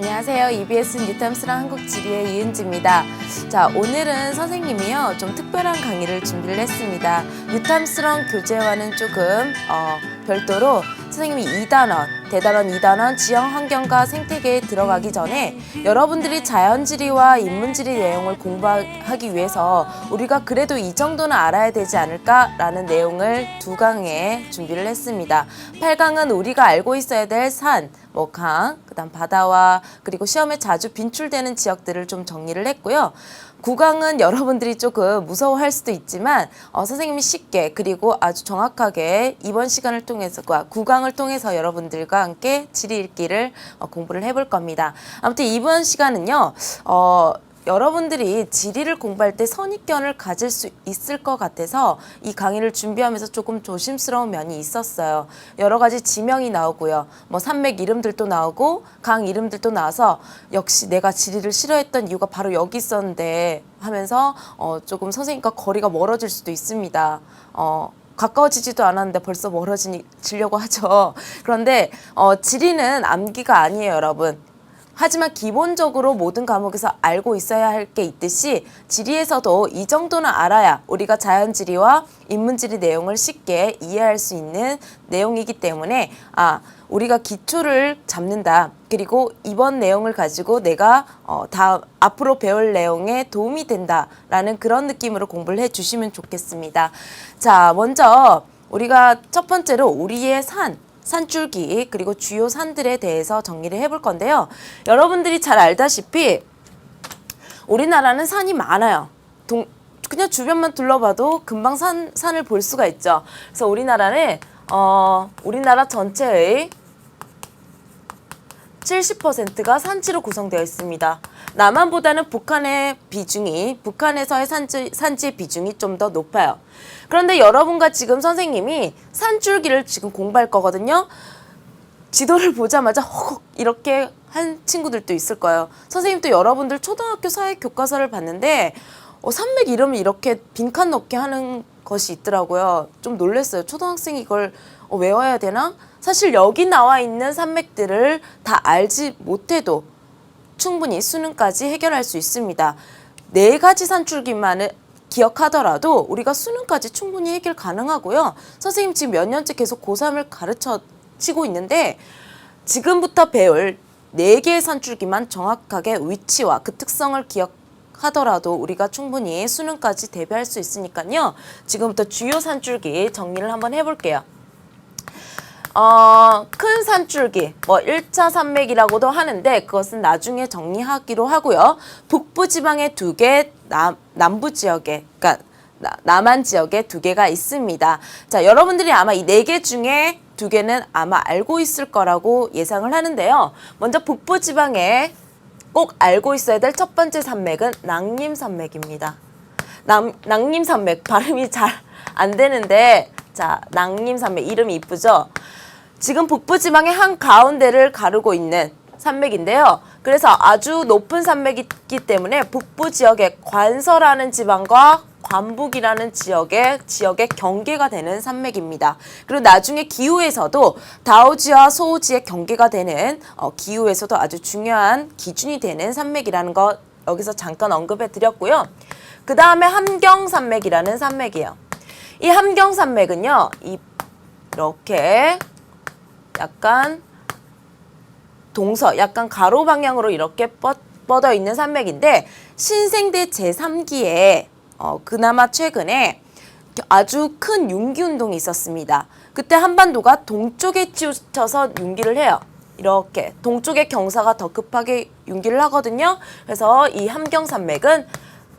안녕하세요. EBS 뉴탐스랑 한국지리의 이은지입니다. 자, 오늘은 선생님이요 좀 특별한 강의를 준비를 했습니다. 뉴탐스랑 교재와는 조금 별도로 선생님이 2단원, 대단원 2단원 지형 환경과 생태계에 들어가기 전에 여러분들이 자연지리와 인문지리 내용을 공부하기 위해서 우리가 그래도 이 정도는 알아야 되지 않을까라는 내용을 2강에 준비를 했습니다. 8강은 우리가 알고 있어야 될 산, 강, 그다음 바다와 그리고 시험에 자주 빈출되는 지역들을 좀 정리를 했고요. 9강은 여러분들이 조금 무서워할 수도 있지만 선생님이 쉽게 그리고 아주 정확하게 이번 시간을 통해서 9강을 통해서 여러분들과 함께 지리 읽기를 공부를 해볼 겁니다. 아무튼 이번 시간은요. 여러분들이 지리를 공부할 때 선입견을 가질 수 있을 것 같아서 이 강의를 준비하면서 조금 조심스러운 면이 있었어요. 여러 가지 지명이 나오고요. 산맥 이름들도 나오고 강 이름들도 나와서 역시 내가 지리를 싫어했던 이유가 바로 여기 있었는데 하면서 조금 선생님과 거리가 멀어질 수도 있습니다. 가까워지지도 않았는데 벌써 멀어지려고 하죠. 그런데 지리는 암기가 아니에요, 여러분. 하지만 기본적으로 모든 과목에서 알고 있어야 할 게 있듯이 지리에서도 이 정도는 알아야 우리가 자연지리와 인문지리 내용을 쉽게 이해할 수 있는 내용이기 때문에 우리가 기초를 잡는다. 그리고 이번 내용을 가지고 내가 앞으로 배울 내용에 도움이 된다라는 그런 느낌으로 공부를 해주시면 좋겠습니다. 자, 먼저 우리가 첫 번째로 우리의 산줄기 그리고 주요 산들에 대해서 정리를 해볼 건데요. 여러분들이 잘 알다시피 우리나라는 산이 많아요. 그냥 주변만 둘러봐도 금방 산을 볼 수가 있죠. 그래서 우리나라는 우리나라 전체의 70%가 산지로 구성되어 있습니다. 남한보다는 북한에서의 산지의 비중이 좀 더 높아요. 그런데 여러분과 지금 선생님이 산줄기를 지금 공부할 거거든요. 지도를 보자마자 허걱 이렇게 한 친구들도 있을 거예요. 선생님도 여러분들 초등학교 사회 교과서를 봤는데 산맥 이름을 이렇게 빈칸 넣게 하는 것이 있더라고요. 좀 놀랐어요. 초등학생이 이걸 외워야 되나? 사실 여기 나와 있는 산맥들을 다 알지 못해도 충분히 수능까지 해결할 수 있습니다. 4가지 산줄기만을 기억하더라도 우리가 수능까지 충분히 해결 가능하고요. 선생님 지금 몇 년째 계속 고3을 가르치고 있는데 지금부터 배울 4개의 산줄기만 정확하게 위치와 그 특성을 기억하더라도 우리가 충분히 수능까지 대비할 수 있으니까요. 지금부터 주요 산줄기 정리를 한번 해볼게요. 큰 산줄기, 1차 산맥이라고도 하는데 그것은 나중에 정리하기로 하고요. 북부 지방에 2개, 남부 지역에, 그러니까 남한 지역에 2개가 있습니다. 자, 여러분들이 아마 이 4개 중에 2개는 아마 알고 있을 거라고 예상을 하는데요. 먼저 북부 지방에 꼭 알고 있어야 될 첫 번째 산맥은 낭림산맥입니다. 낭림산맥 발음이 잘 안 되는데 자, 낭림산맥 이름이 이쁘죠? 지금 북부지방의 한가운데를 가르고 있는 산맥인데요. 그래서 아주 높은 산맥이기 때문에 북부 지역의 관서라는 지방과 관북이라는 지역의 경계가 되는 산맥입니다. 그리고 나중에 기후에서도 다우지와 소우지의 경계가 되는 기후에서도 아주 중요한 기준이 되는 산맥이라는 것 여기서 잠깐 언급해 드렸고요. 그 다음에 함경산맥이라는 산맥이에요. 이 함경산맥은요. 이렇게 약간 약간 가로 방향으로 이렇게 뻗어 있는 산맥인데 신생대 제3기에 그나마 최근에 아주 큰 융기 운동이 있었습니다. 그때 한반도가 동쪽에 치우쳐서 융기를 해요. 이렇게 동쪽의 경사가 더 급하게 융기를 하거든요. 그래서 이 함경산맥은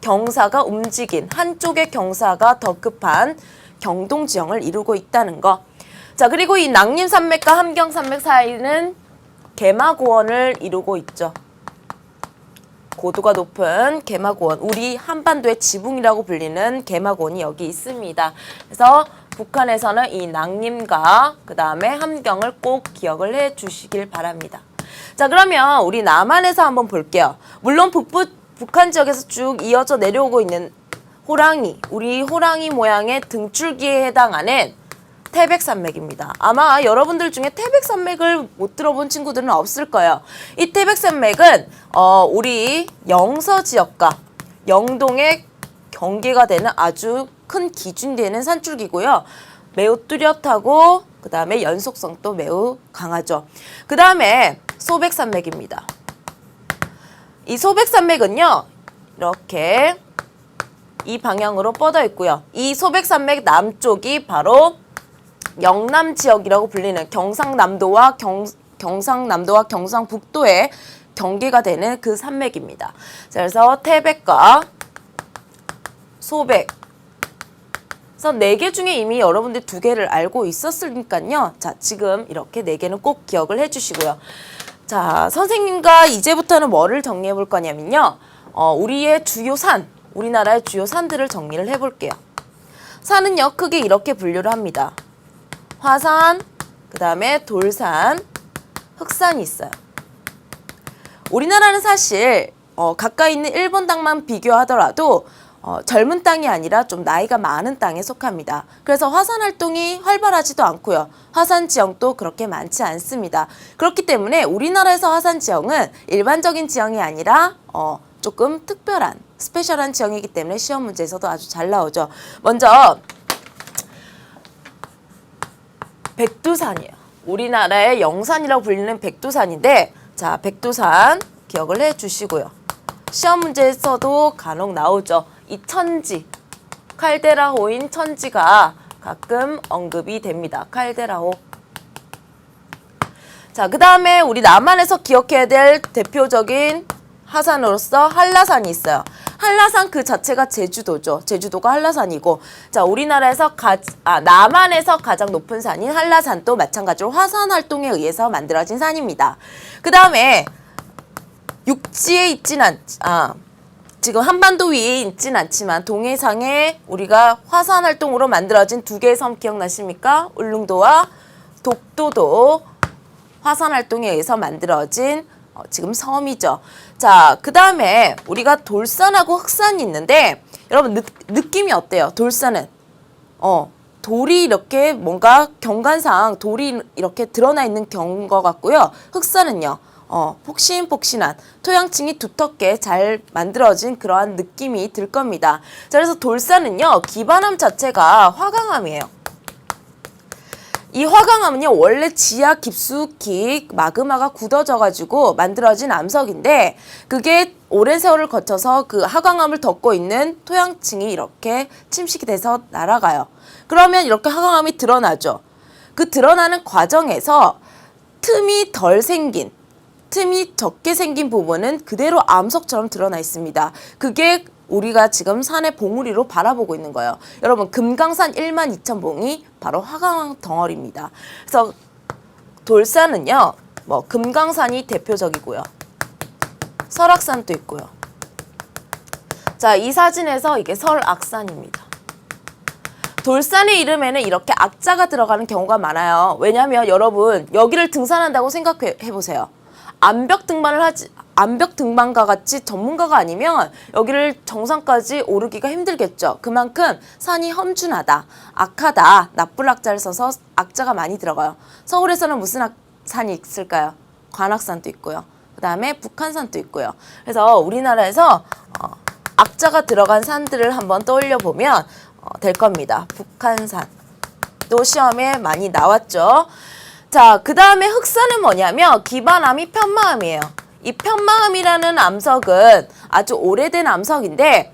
경사가 움직인 한쪽의 경사가 더 급한 경동지형을 이루고 있다는 거. 자, 그리고 이 낭림산맥과 함경산맥 사이는 개마고원을 이루고 있죠. 고도가 높은 개마고원, 우리 한반도의 지붕이라고 불리는 개마고원이 여기 있습니다. 그래서 북한에서는 이 낭림과 그 다음에 함경을 꼭 기억을 해 주시길 바랍니다. 자, 그러면 우리 남한에서 한번 볼게요. 물론 북한 지역에서 쭉 이어져 내려오고 있는 우리 호랑이 모양의 등줄기에 해당하는 태백산맥입니다. 아마 여러분들 중에 태백산맥을 못 들어본 친구들은 없을 거예요. 이 태백산맥은 우리 영서 지역과 영동의 경계가 되는 아주 큰 기준이 되는 산줄기고요. 매우 뚜렷하고 그 다음에 연속성도 매우 강하죠. 그 다음에 소백산맥입니다. 이 소백산맥은요. 이렇게 이 방향으로 뻗어 있고요. 이 소백산맥 남쪽이 바로 영남 지역이라고 불리는 경상남도와 경상북도의 경계가 되는 그 산맥입니다. 자, 그래서 태백과 소백. 그래서 4개 중에 이미 여러분들 2개를 알고 있었으니까요. 자, 지금 이렇게 4개는 꼭 기억을 해주시고요. 자, 선생님과 이제부터는 뭐를 정리해 볼 거냐면요. 우리의 주요 산, 우리나라의 주요 산들을 정리를 해볼게요. 산은요, 크게 이렇게 분류를 합니다. 화산, 그 다음에 돌산, 흑산이 있어요. 우리나라는 사실 가까이 있는 일본 땅만 비교하더라도 젊은 땅이 아니라 좀 나이가 많은 땅에 속합니다. 그래서 화산 활동이 활발하지도 않고요. 화산 지형도 그렇게 많지 않습니다. 그렇기 때문에 우리나라에서 화산 지형은 일반적인 지형이 아니라 조금 특별한 스페셜한 지형이기 때문에 시험 문제에서도 아주 잘 나오죠. 먼저 백두산이에요. 우리나라의 영산이라고 불리는 백두산인데, 자, 백두산 기억을 해주시고요. 시험 문제에서도 간혹 나오죠. 이 천지, 칼데라호인 천지가 가끔 언급이 됩니다. 칼데라호. 자, 그 다음에 우리 남한에서 기억해야 될 대표적인 하산으로서 한라산이 있어요. 한라산 그 자체가 제주도죠. 제주도가 한라산이고, 자, 우리나라에서 남한에서 가장 높은 산인 한라산도 마찬가지로 화산 활동에 의해서 만들어진 산입니다. 그 다음에 육지에 지금 한반도 위에 있진 않지만 동해상에 우리가 화산 활동으로 만들어진 2개의 섬 기억나십니까? 울릉도와 독도도 화산 활동에 의해서 만들어진 지금 섬이죠. 자, 그 다음에 우리가 돌산하고 흑산이 있는데, 여러분 느낌이 어때요? 돌산은 돌이 이렇게 뭔가 경관상 돌이 이렇게 드러나 있는 것 같고요. 흑산은요, 폭신폭신한 토양층이 두텁게 잘 만들어진 그러한 느낌이 들 겁니다. 자, 그래서 돌산은요, 기반암 자체가 화강암이에요. 이 화강암은요, 원래 지하 깊숙이 마그마가 굳어져가지고 만들어진 암석인데, 그게 오랜 세월을 거쳐서 그 화강암을 덮고 있는 토양층이 이렇게 침식이 돼서 날아가요. 그러면 이렇게 화강암이 드러나죠. 그 드러나는 과정에서 틈이 적게 생긴 부분은 그대로 암석처럼 드러나 있습니다. 그게 우리가 지금 산의 봉우리로 바라보고 있는 거예요. 여러분, 금강산 12,000봉이 바로 화강암 덩어리입니다. 그래서 돌산은요, 금강산이 대표적이고요. 설악산도 있고요. 자, 이 사진에서 이게 설악산입니다. 돌산의 이름에는 이렇게 악자가 들어가는 경우가 많아요. 왜냐하면 여러분, 여기를 등산한다고 생각해 보세요. 암벽 등반과 같이 전문가가 아니면 여기를 정상까지 오르기가 힘들겠죠. 그만큼 산이 험준하다, 악하다, 나쁜 악자를 써서 악자가 많이 들어가요. 서울에서는 무슨 산이 있을까요? 관악산도 있고요. 그 다음에 북한산도 있고요. 그래서 우리나라에서 악자가 들어간 산들을 한번 떠올려 보면 될 겁니다. 북한산. 또 시험에 많이 나왔죠. 자, 그 다음에 흑산은 뭐냐면 기반암이 편마암이에요. 이 편마암이라는 암석은 아주 오래된 암석인데,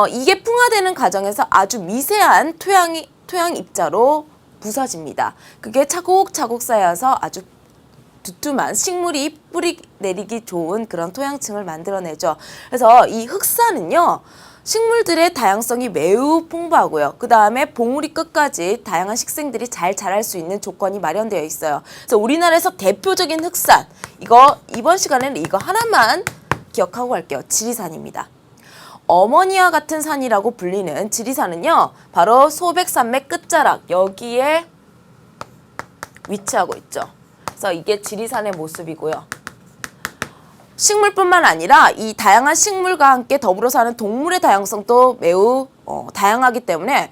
이게 풍화되는 과정에서 아주 미세한 토양 입자로 부서집니다. 그게 차곡차곡 쌓여서 아주 두툼한 식물이 뿌리 내리기 좋은 그런 토양층을 만들어내죠. 그래서 이 흑산은요, 식물들의 다양성이 매우 풍부하고요. 그 다음에 봉우리 끝까지 다양한 식생들이 잘 자랄 수 있는 조건이 마련되어 있어요. 그래서 우리나라에서 대표적인 흑산, 이번 시간에는 이거 하나만 기억하고 갈게요. 지리산입니다. 어머니와 같은 산이라고 불리는 지리산은요, 바로 소백산맥 끝자락, 여기에 위치하고 있죠. 그래서 이게 지리산의 모습이고요. 식물뿐만 아니라 이 다양한 식물과 함께 더불어 사는 동물의 다양성도 매우 다양하기 때문에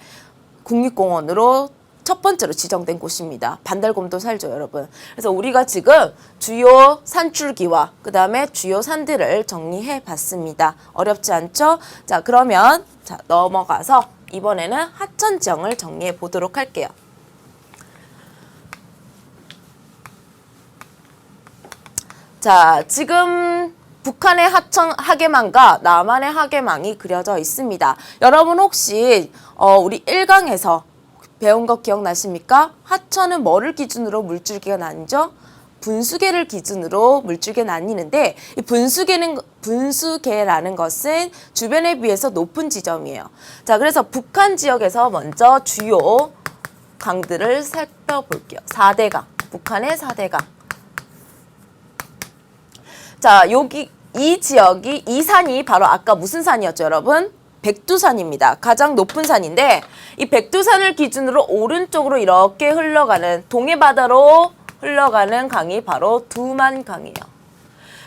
국립공원으로 첫 번째로 지정된 곳입니다. 반달곰도 살죠, 여러분. 그래서 우리가 지금 주요 산줄기와 그 다음에 주요 산들을 정리해 봤습니다. 어렵지 않죠? 자, 그러면 자, 넘어가서 이번에는 하천 지형을 정리해 보도록 할게요. 자, 지금 북한의 하계망과 남한의 하계망이 그려져 있습니다. 여러분 혹시 우리 1강에서 배운 거 기억나십니까? 하천은 뭐를 기준으로 물줄기가 나뉘죠? 분수계를 기준으로 물줄기가 나뉘는데 이 분수계라는 것은 주변에 비해서 높은 지점이에요. 자, 그래서 북한 지역에서 먼저 주요 강들을 살펴볼게요. 4대강, 북한의 4대강. 자, 여기 이 지역이 이 산이 바로 아까 무슨 산이었죠, 여러분? 백두산입니다. 가장 높은 산인데 이 백두산을 기준으로 오른쪽으로 이렇게 흘러가는 동해바다로 흘러가는 강이 바로 두만강이에요.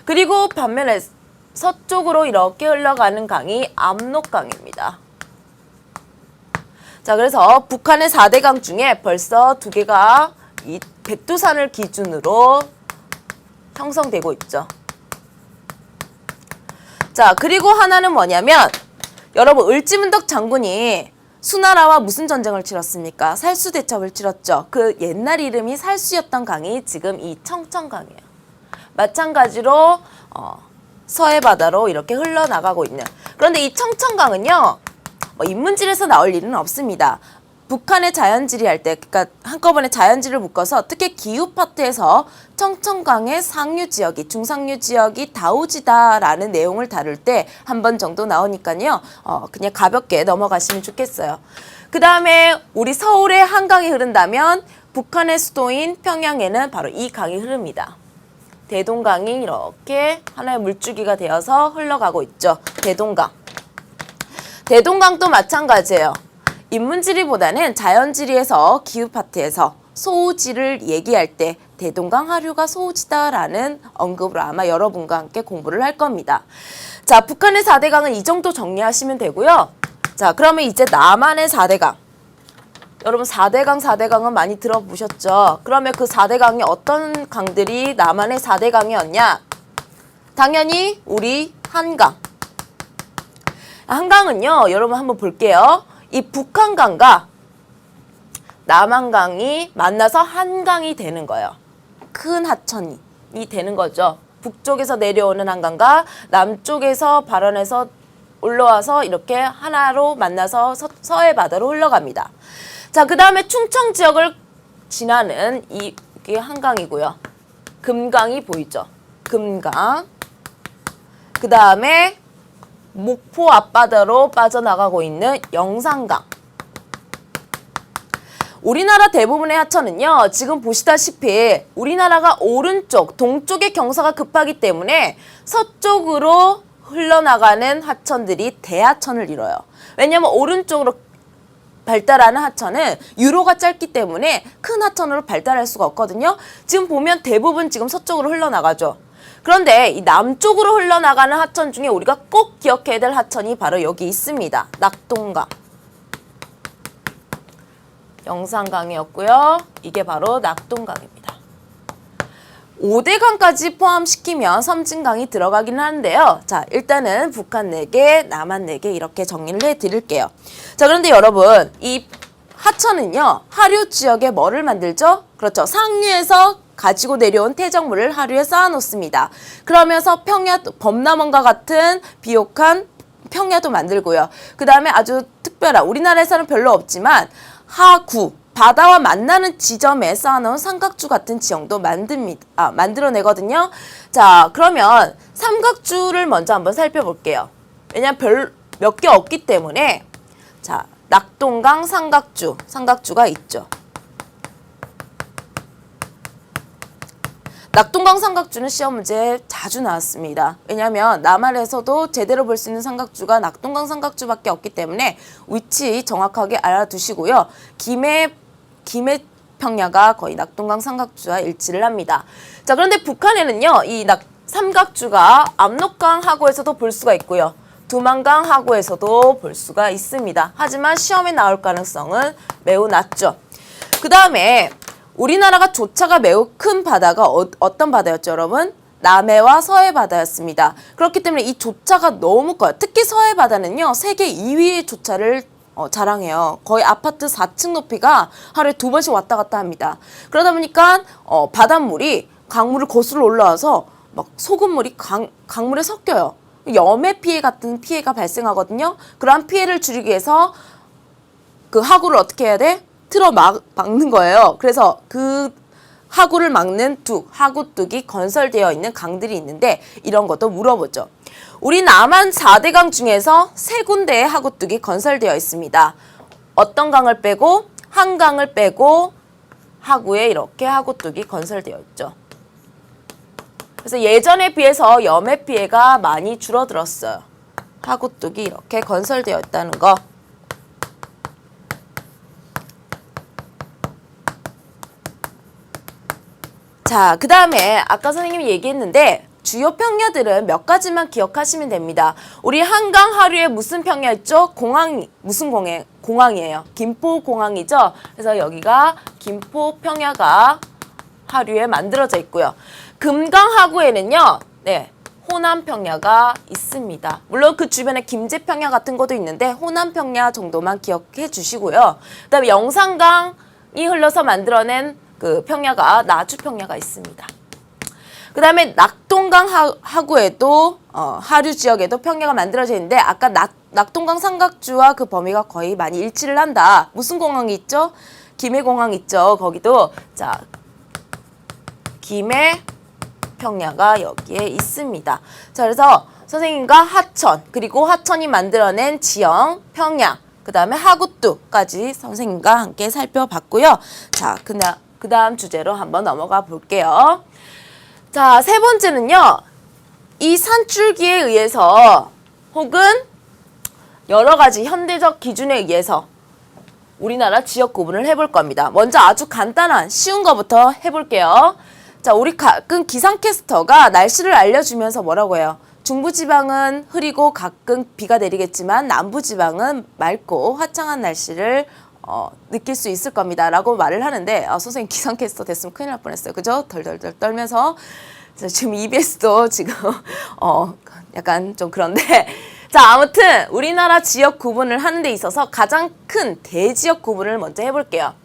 그리고 반면에 서쪽으로 이렇게 흘러가는 강이 압록강입니다. 자, 그래서 북한의 4대강 중에 벌써 2개가 이 백두산을 기준으로 형성되고 있죠. 자, 그리고 하나는 뭐냐면 여러분 을지문덕 장군이 수나라와 무슨 전쟁을 치렀습니까? 살수대첩을 치렀죠. 그 옛날 이름이 살수였던 강이 지금 이 청천강이에요. 마찬가지로 서해바다로 이렇게 흘러나가고 있는. 그런데 이 청천강은요. 인문지에서 나올 일은 없습니다. 북한의 자연지리 할 때, 그러니까 한꺼번에 자연지를 묶어서 특히 기후 파트에서 청천강의 상류 지역이, 중상류 지역이 다우지다라는 내용을 다룰 때 한 번 정도 나오니까요. 그냥 가볍게 넘어가시면 좋겠어요. 그 다음에 우리 서울에 한강이 흐른다면 북한의 수도인 평양에는 바로 이 강이 흐릅니다. 대동강이 이렇게 하나의 물줄기가 되어서 흘러가고 있죠. 대동강. 대동강도 마찬가지예요. 인문지리보다는 자연지리에서 기후 파트에서 소우지를 얘기할 때 대동강 하류가 소우지다라는 언급으로 아마 여러분과 함께 공부를 할 겁니다. 자, 북한의 4대강은 이 정도 정리하시면 되고요. 자, 그러면 이제 남한의 4대강. 여러분 4대강은 많이 들어보셨죠? 그러면 그 4대강이 어떤 강들이 남한의 4대강이었냐? 당연히 우리 한강. 한강은요, 여러분 한번 볼게요. 이 북한강과 남한강이 만나서 한강이 되는 거예요. 큰 하천이 되는 거죠. 북쪽에서 내려오는 한강과 남쪽에서 발원해서 올라와서 이렇게 하나로 만나서 서해 바다로 흘러갑니다. 자, 그 다음에 충청 지역을 지나는 이게 한강이고요. 금강이 보이죠? 금강. 그 다음에 목포 앞바다로 빠져나가고 있는 영산강. 우리나라 대부분의 하천은요, 지금 보시다시피 우리나라가 오른쪽, 동쪽의 경사가 급하기 때문에 서쪽으로 흘러나가는 하천들이 대하천을 이뤄요. 왜냐하면 오른쪽으로 발달하는 하천은 유로가 짧기 때문에 큰 하천으로 발달할 수가 없거든요. 지금 보면 대부분 지금 서쪽으로 흘러나가죠. 그런데 이 남쪽으로 흘러나가는 하천 중에 우리가 꼭 기억해야 될 하천이 바로 여기 있습니다. 낙동강. 영산강이었고요. 이게 바로 낙동강입니다. 5대강까지 포함시키면 섬진강이 들어가긴 하는데요. 자, 일단은 북한 4개, 남한 4개 이렇게 정리를 해드릴게요. 자, 그런데 여러분, 이 하천은요, 하류 지역에 뭐를 만들죠? 그렇죠. 상류에서 가지고 내려온 퇴적물을 하류에 쌓아놓습니다. 그러면서 평야도, 범람원과 같은 비옥한 평야도 만들고요. 그 다음에 아주 특별한, 우리나라에서는 별로 없지만 하구, 바다와 만나는 지점에 쌓아놓은 삼각주 같은 지형도 만들어내거든요. 자, 그러면 삼각주를 먼저 한번 살펴볼게요. 왜냐면 몇 개 없기 때문에. 자, 낙동강 삼각주가 있죠. 낙동강 삼각주는 시험 문제에 자주 나왔습니다. 왜냐하면 남한에서도 제대로 볼 수 있는 삼각주가 낙동강 삼각주밖에 없기 때문에 위치 정확하게 알아두시고요. 김해 평야가 거의 낙동강 삼각주와 일치를 합니다. 자, 그런데 북한에는요, 이 삼각주가 압록강 하구에서도 볼 수가 있고요. 두만강 하구에서도 볼 수가 있습니다. 하지만 시험에 나올 가능성은 매우 낮죠. 그 다음에 우리나라가 조차가 매우 큰 바다가 어떤 바다였죠, 여러분? 남해와 서해 바다였습니다. 그렇기 때문에 이 조차가 너무 커요. 특히 서해 바다는요, 세계 2위의 조차를 자랑해요. 거의 아파트 4층 높이가 하루에 2번씩 왔다 갔다 합니다. 그러다 보니까 바닷물이 강물을 거슬러 올라와서 막 소금물이 강물에 섞여요. 염해 피해 같은 피해가 발생하거든요. 그러한 피해를 줄이기 위해서 그 하구를 어떻게 해야 돼? 막는 거예요. 그래서 그 하구를 막는 하구뚝이 건설되어 있는 강들이 있는데 이런 것도 물어보죠. 우리 남한 4대 강 중에서 3군데의 하구뚝이 건설되어 있습니다. 어떤 강을 빼고? 한강을 빼고 하구에 이렇게 하구뚝이 건설되어 있죠. 그래서 예전에 비해서 염해 피해가 많이 줄어들었어요. 하구뚝이 이렇게 건설되어 있다는 거. 자, 그 다음에 아까 선생님이 얘기했는데 주요 평야들은 몇 가지만 기억하시면 됩니다. 우리 한강 하류에 무슨 평야 있죠? 무슨 공항이에요? 김포공항이죠? 그래서 여기가 김포평야가 하류에 만들어져 있고요. 금강 하구에는요, 네, 호남평야가 있습니다. 물론 그 주변에 김제평야 같은 것도 있는데 호남평야 정도만 기억해 주시고요. 그 다음에 영산강이 흘러서 만들어낸 그 평야가 나주평야가 있습니다. 그 다음에 낙동강 하구에도 하류 지역에도 평야가 만들어져 있는데 아까 낙동강 삼각주와 그 범위가 거의 많이 일치를 한다. 무슨 공항이 있죠? 김해공항 있죠. 거기도 자 김해 평야가 여기에 있습니다. 자, 그래서 선생님과 하천 그리고 하천이 만들어낸 지형 평야 그 다음에 하구뚝까지 선생님과 함께 살펴봤고요. 자, 그 다음 주제로 한번 넘어가 볼게요. 자, 세 번째는요. 이 산줄기에 의해서 혹은 여러 가지 현대적 기준에 의해서 우리나라 지역 구분을 해볼 겁니다. 먼저 아주 간단한 쉬운 거부터 해볼게요. 자, 우리 가끔 기상캐스터가 날씨를 알려주면서 뭐라고 해요? 중부지방은 흐리고 가끔 비가 내리겠지만 남부지방은 맑고 화창한 날씨를 느낄 수 있을 겁니다. 라고 말을 하는데 선생님 기상캐스터 됐으면 큰일 날 뻔했어요. 그죠? 덜덜덜 떨면서 지금 EBS도 지금 약간 좀 그런데 자, 아무튼 우리나라 지역 구분을 하는 데 있어서 가장 큰 대지역 구분을 먼저 해볼게요.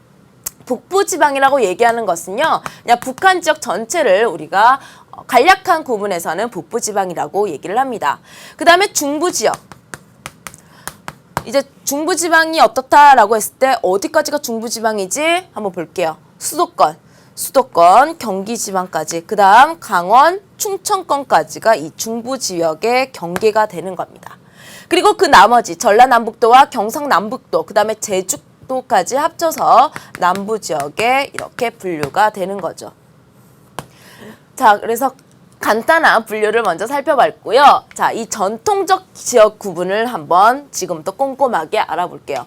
북부지방이라고 얘기하는 것은요, 그냥 북한 지역 전체를 우리가 간략한 구분에서는 북부지방이라고 얘기를 합니다. 그 다음에 중부지역. 이제 중부지방이 어떻다라고 했을 때 어디까지가 중부지방이지? 한번 볼게요. 수도권, 경기지방까지, 그 다음 강원, 충청권까지가 이 중부지역의 경계가 되는 겁니다. 그리고 그 나머지 전라남북도와 경상남북도, 그 다음에 제주도까지 합쳐서 남부지역에 이렇게 분류가 되는 거죠. 자, 그래서 간단한 분류를 먼저 살펴봤고요. 자, 이 전통적 지역 구분을 한번 지금부터 꼼꼼하게 알아볼게요.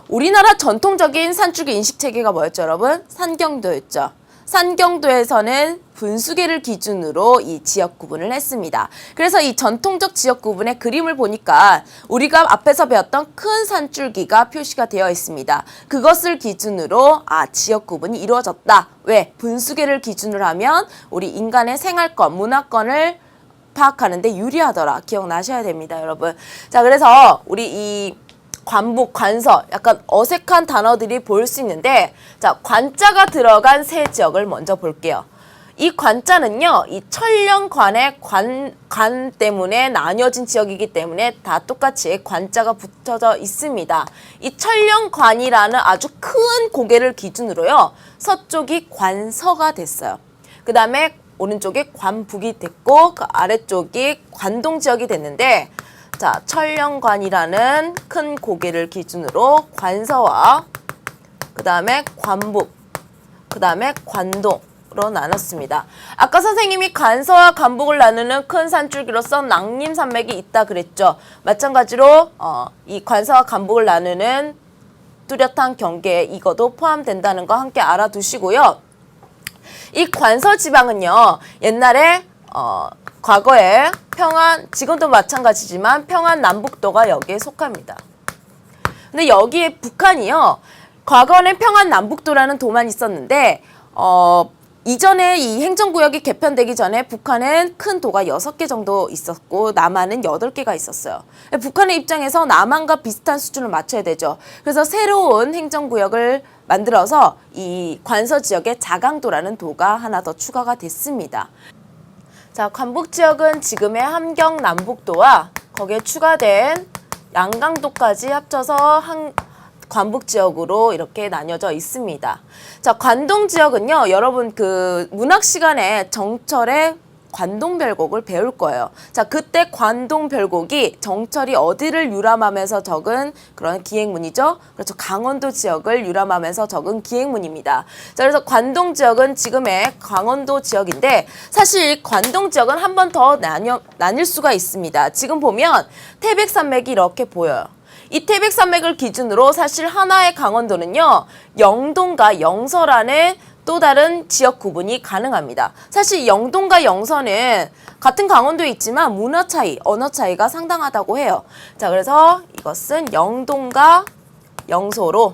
우리나라 전통적인 산줄기 인식체계가 뭐였죠, 여러분? 산경도였죠. 산경도에서는 분수계를 기준으로 이 지역 구분을 했습니다. 그래서 이 전통적 지역 구분의 그림을 보니까 우리가 앞에서 배웠던 큰 산줄기가 표시가 되어 있습니다. 그것을 기준으로 지역 구분이 이루어졌다. 왜? 분수계를 기준으로 하면 우리 인간의 생활권, 문화권을 파악하는데 유리하더라. 기억나셔야 됩니다, 여러분. 자, 그래서 우리 이 관북, 관서, 약간 어색한 단어들이 보일 수 있는데, 자, 관자가 들어간 세 지역을 먼저 볼게요. 이 관자는요, 이 천령관의 관 때문에 나뉘어진 지역이기 때문에 다 똑같이 관자가 붙여져 있습니다. 이 천령관이라는 아주 큰 고개를 기준으로요, 서쪽이 관서가 됐어요. 그 다음에 오른쪽이 관북이 됐고, 그 아래쪽이 관동 지역이 됐는데, 자, 천령관이라는 큰 고개를 기준으로 관서와 그 다음에 관북, 그 다음에 관동으로 나눴습니다. 아까 선생님이 관서와 관북을 나누는 큰 산줄기로서 낭림산맥이 있다 그랬죠. 마찬가지로 이 관서와 관북을 나누는 뚜렷한 경계에 이것도 포함된다는 거 함께 알아두시고요. 이 관서지방은요, 옛날에 과거에 지금도 마찬가지지만 평안남북도가 여기에 속합니다. 근데 여기에 북한이요, 과거에는 평안남북도라는 도만 있었는데 이전에 이 행정구역이 개편되기 전에 북한은 큰 도가 6개 정도 있었고 남한은 8개가 있었어요. 북한의 입장에서 남한과 비슷한 수준을 맞춰야 되죠. 그래서 새로운 행정구역을 만들어서 이 관서지역에 자강도라는 도가 하나 더 추가가 됐습니다. 자, 관북지역은 지금의 함경남북도와 거기에 추가된 양강도까지 합쳐서 관북지역으로 이렇게 나뉘어져 있습니다. 자, 관동지역은요, 여러분 그 문학 시간에 정철의 관동별곡을 배울 거예요. 자, 그때 관동별곡이 정철이 어디를 유람하면서 적은 그런 기행문이죠. 그렇죠. 강원도 지역을 유람하면서 적은 기행문입니다. 자, 그래서 관동지역은 지금의 강원도 지역인데 사실 관동 지역은 한 번 더 나뉠 수가 있습니다. 지금 보면 태백산맥이 이렇게 보여요. 이 태백산맥을 기준으로 사실 하나의 강원도는요, 영동과 영서라는 또 다른 지역 구분이 가능합니다. 사실 영동과 영서는 같은 강원도에 있지만 문화 차이, 언어 차이가 상당하다고 해요. 자, 그래서 이것은 영동과 영서로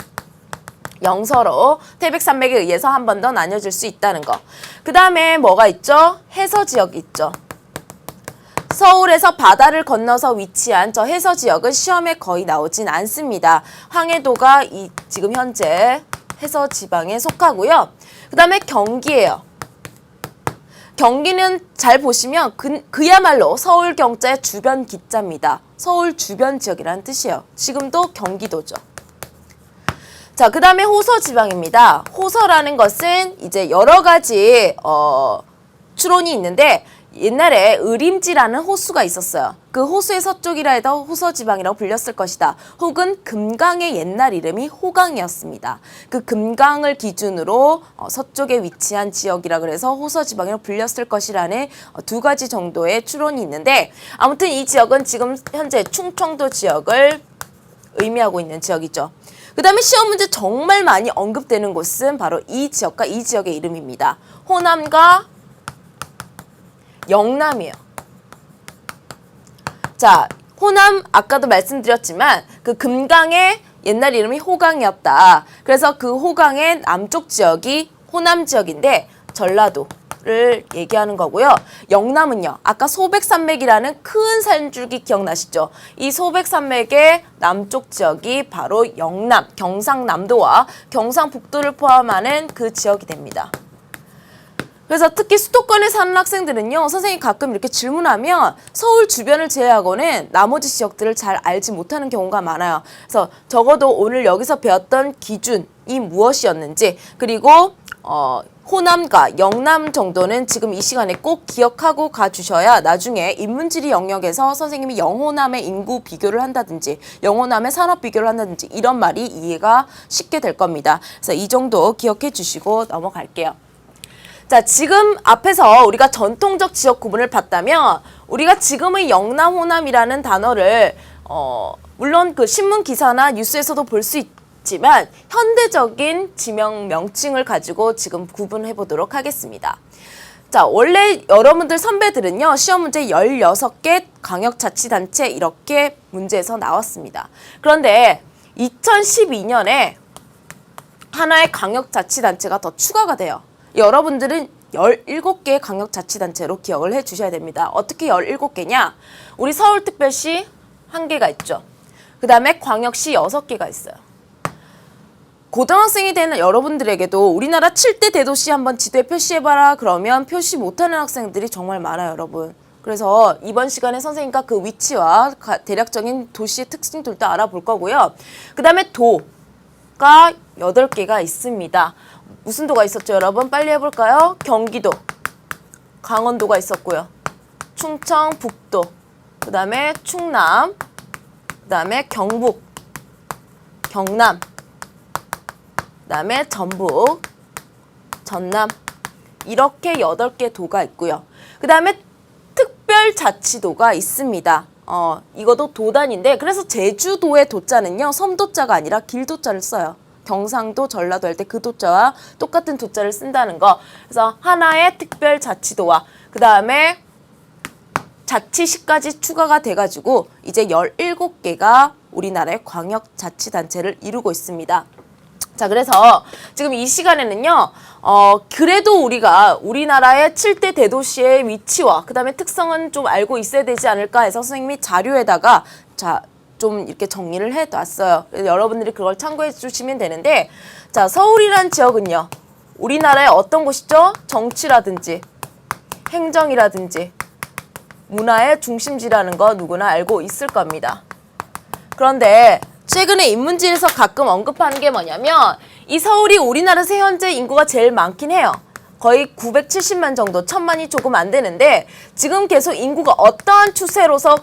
태백산맥에 의해서 한 번 더 나뉘어질 수 있다는 거. 그 다음에 뭐가 있죠? 해서지역이 있죠. 서울에서 바다를 건너서 위치한 저 해서지역은 시험에 거의 나오진 않습니다. 황해도가 지금 현재 해서지방에 속하고요. 그 다음에 경기예요. 경기는 잘 보시면 그야말로 서울 경자의 주변 기자입니다. 서울 주변 지역이라는 뜻이에요. 지금도 경기도죠. 자, 그 다음에 호서지방입니다. 호서라는 것은 이제 여러 가지 추론이 있는데 옛날에 의림지라는 호수가 있었어요. 그 호수의 서쪽이라 해도 호서지방이라고 불렸을 것이다. 혹은 금강의 옛날 이름이 호강이었습니다. 그 금강을 기준으로 서쪽에 위치한 지역이라 그래서 호서지방이라고 불렸을 것이라는 두 가지 정도의 추론이 있는데 아무튼 이 지역은 지금 현재 충청도 지역을 의미하고 있는 지역이죠. 그 다음에 시험 문제 정말 많이 언급되는 곳은 바로 이 지역과 이 지역의 이름입니다. 호남과 영남이에요. 자, 호남 아까도 말씀드렸지만 그 금강의 옛날 이름이 호강이었다. 그래서 그 호강의 남쪽 지역이 호남 지역인데 전라도를 얘기하는 거고요. 영남은요. 아까 소백산맥이라는 큰 산줄기 기억나시죠? 이 소백산맥의 남쪽 지역이 바로 영남, 경상남도와 경상북도를 포함하는 그 지역이 됩니다. 그래서 특히 수도권에 사는 학생들은요, 선생님이 가끔 이렇게 질문하면 서울 주변을 제외하고는 나머지 지역들을 잘 알지 못하는 경우가 많아요. 그래서 적어도 오늘 여기서 배웠던 기준이 무엇이었는지, 그리고 호남과 영남 정도는 지금 이 시간에 꼭 기억하고 가주셔야 나중에 인문지리 영역에서 선생님이 영호남의 인구 비교를 한다든지 영호남의 산업 비교를 한다든지 이런 말이 이해가 쉽게 될 겁니다. 그래서 이 정도 기억해 주시고 넘어갈게요. 자, 지금 앞에서 우리가 전통적 지역 구분을 봤다면 우리가 지금의 영남, 호남이라는 단어를 물론 그 신문 기사나 뉴스에서도 볼 수 있지만 현대적인 지명 명칭을 가지고 지금 구분해 보도록 하겠습니다. 자, 원래 여러분들 선배들은요, 시험 문제 16개 광역자치단체 이렇게 문제에서 나왔습니다. 그런데 2012년에 하나의 광역자치단체가 더 추가가 돼요. 여러분들은 17개의 광역자치단체로 기억을 해 주셔야 됩니다. 어떻게 17개냐? 우리 서울특별시 1개가 있죠. 그 다음에 광역시 6개가 있어요. 고등학생이 되는 여러분들에게도 우리나라 7대 대도시 한번 지도에 표시해봐라 그러면 표시 못하는 학생들이 정말 많아요, 여러분. 그래서 이번 시간에 선생님과 그 위치와 대략적인 도시의 특징들도 알아볼 거고요. 그 다음에 도가 8개가 있습니다. 무슨 도가 있었죠, 여러분? 빨리 해볼까요? 경기도, 강원도가 있었고요. 충청, 북도, 그 다음에 충남, 그 다음에 경북, 경남, 그 다음에 전북, 전남 이렇게 8개 도가 있고요. 그 다음에 특별자치도가 있습니다. 이것도 도단인데 그래서 제주도의 도자는요, 섬도자가 아니라 길도자를 써요. 경상도, 전라도 할 때 그 도자와 똑같은 도자를 쓴다는 거. 그래서 하나의 특별자치도와 그 다음에 자치시까지 추가가 돼가지고 이제 17개가 우리나라의 광역자치단체를 이루고 있습니다. 자, 그래서 지금 이 시간에는요, 그래도 우리가 우리나라의 7대 대도시의 위치와 그 다음에 특성은 좀 알고 있어야 되지 않을까 해서 선생님이 자료에다가 자, 좀 이렇게 정리를 해놨어요. 여러분들이 그걸 참고해 주시면 되는데, 자, 서울이란 지역은요, 우리나라의 어떤 곳이죠? 정치라든지 행정이라든지 문화의 중심지라는 거 누구나 알고 있을 겁니다. 그런데 최근에 인문지에서 가끔 언급하는 게 뭐냐면 이 서울이 우리나라에서 현재 인구가 제일 많긴 해요. 거의 970만 정도, 1000만이 조금 안 되는데 지금 계속 인구가 어떠한 추세로서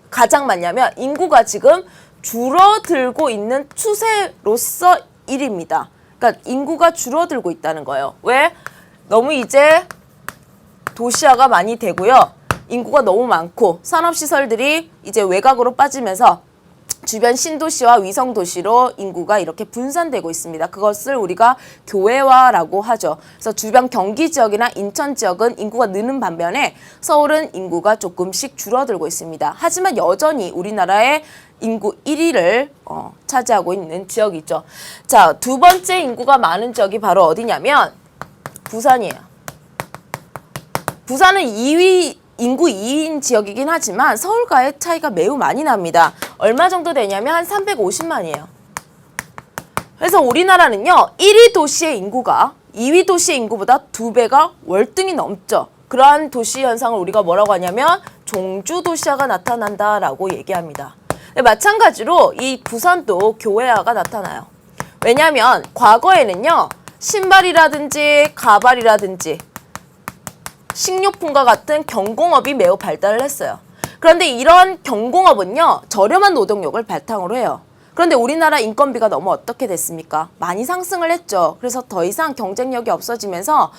가장 많냐면 인구가 지금 줄어들고 있는 추세로서 1위입니다. 그러니까 인구가 줄어들고 있다는 거예요. 왜? 너무 이제 도시화가 많이 되고요. 인구가 너무 많고 산업시설들이 이제 외곽으로 빠지면서 주변 신도시와 위성도시로 인구가 이렇게 분산되고 있습니다. 그것을 우리가 교외화라고 하죠. 그래서 주변 경기 지역이나 인천 지역은 인구가 느는 반면에 서울은 인구가 조금씩 줄어들고 있습니다. 하지만 여전히 우리나라의 인구 1위를 차지하고 있는 지역이 있죠. 자, 두 번째 인구가 많은 지역이 바로 어디냐면 부산이에요. 부산은 인구 2위인 지역이긴 하지만 서울과의 차이가 매우 많이 납니다. 얼마 정도 되냐면 한 350만이에요. 그래서 우리나라는요, 1위 도시의 인구가 2위 도시의 인구보다 2배가 월등히 넘죠. 그러한 도시 현상을 우리가 뭐라고 하냐면 종주도시화가 나타난다라고 얘기합니다. 마찬가지로 이 부산도 교외화가 나타나요. 왜냐하면 과거에는요, 신발이라든지 가발이라든지 식료품과 같은 경공업이 매우 발달을 했어요. 그런데 이런 경공업은요, 저렴한 노동력을 바탕으로 해요. 그런데 우리나라 인건비가 너무 어떻게 됐습니까? 많이 상승을 했죠. 그래서 더 이상 경쟁력이 없어지면서